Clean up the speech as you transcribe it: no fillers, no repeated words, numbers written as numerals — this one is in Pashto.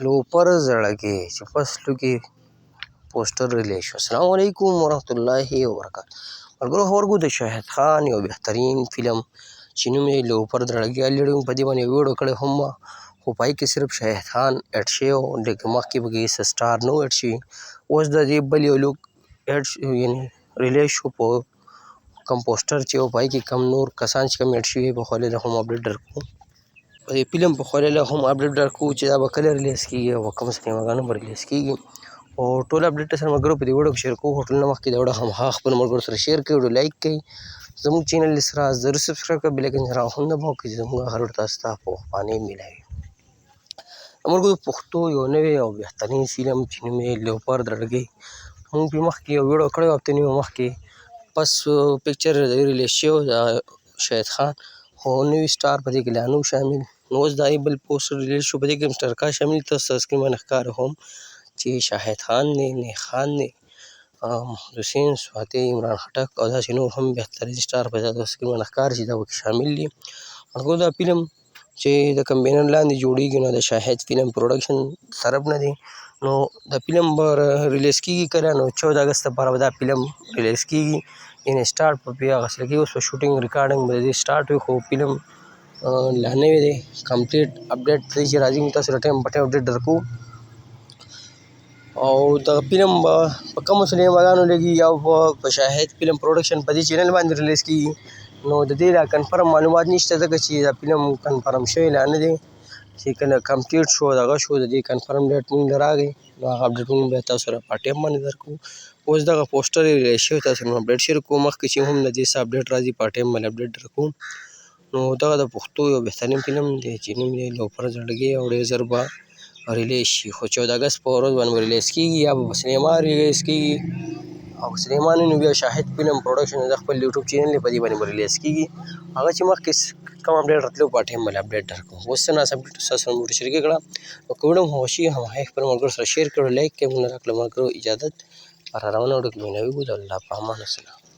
लोपर زړګي چې فصلو کې پوسټر ریلیز شو. السلام علیکم ورحمت الله وبرکاته. ملګرو خبرګو د شاهد خان یو بهترین فلم چې نوم یې لوپر زړګي الریډي په دې باندې ویډیو کړی هم خو پای کې صرف شاهد خان اډ شوی و، لکه مخکې پکې هېڅ سټار نه و اډ شوي. اوس د دې بل یو لوک اډ یعنې ریلیز شو په کوم پوسټر چې و پای کې کم نور کسان چې کوم اډ شوي په خولې هم اپډیټ درکوو. په دې فلم په خولې هم اپډیټ درکوو چې دا به کله ریلیز کېږي او په کوم سینماګانو به ریلیز کېږي. او ټول اپډیټ سره ملګرو په دې ویډیو کې شیر کوو. خو ټول نه مخکې دا ویډیو هماغه خپلو ملګرو سره شیر کړئ، ویډیو لایک کړئ، زموږ چینل سره ضرور سبسکرایب کړئ، بیل آیکن سره هم دباؤ کړئ چې زموږ هر ویډیو تاسو ته په وخت میلاوي. ملګرو د پښتو یو نوی او بهترین فلم چې نوم یې لوپر زړګي، موږ پرې مخکې یو ویډیو کړی و هفتې نیمه مخکې. بس پکچر ریلیز شوی د شاهد خان، خو نوي سټار په دې کې لا نه و شامل. نو اوس دا بل پوسټر ریلیز شو، په دې کې مشترکه شامل تاسو ته سکرین باندې ښکاره هم چې شاهد خان دی، نیک خان دی، محمد حسین، سواتي، عمران خټک او داسې نور هم بهترین سټار په دې سکرین باندې ښکاره چې دا پکې شامل دي. ملګرو دا فلم چې د کوم بینر لاندې جوړیږي نو د شاهد فلم پروډکشن طرف نه دی. نو دا فلم به ریلیز کېږي کله، نو 14 اګست لپاره به دا فلم ریلیز کېږي، یعنې سټارټ به پرې اخیستل کېږي. اوس په شوټینګ ریکارډنګ به د دې سټارټ وي، خو فلم لا نوی دی. کمپلیټ اپډیټ دی چې راځي موږ تاسو ته ټایم په ټایم اپډیټ درکوو. او دغه فلم به په کومو سینماګانو لګي یا په شاهد فلم پروډکشن په دې چینل باندې ریلیز کېږي، نو د دې لا کنفرم معلومات نشته، ځکه چې دا فلم کنفرم شوی لا نه دی. چې کله کمپلیټ شو دغه شو د دې کنفرم ډیټ موږ ته راغی، نو هغه اپډیټ موږ بیا تاسو سره په ټایم باندې درکوو. اوس دغه پوسټر ریلیز شوی، تاسو سره اپډیټ شیر کوو. مخکې چې هم د دې څه اپډیټ راځي په ټایم باندې اپډیټ درکوو. نو دغه د پښتو یو بهترین فلم دی چې نوم یې لوپر زړګي او ډېر ژر به ریلیز شي، خو 14 اګست په ورځ باندې به ریلیز کېږي یا به په سینما ریلیز کېږي. او په سینما نه نو بیا شاهد فلم پروډکشن د خپل یوټیوب چینل دی په دې باندې به ریلیز کېږي. هغه چې مخکې کوم اپډیټ راتلو په ټایم باندې اپډیټ درکوو. اوس څه ناڅه اپډیټ تاسو سره مو شریکه کړه. نو که ویډیو مو خوښي هماغه خپلو ملګرو سره شیر کړئ، لایک کړئ. موږ نه راکړه ملګرو اجازت پر روانه ویډیو کې ملاویږو. د الله په امان. السلام.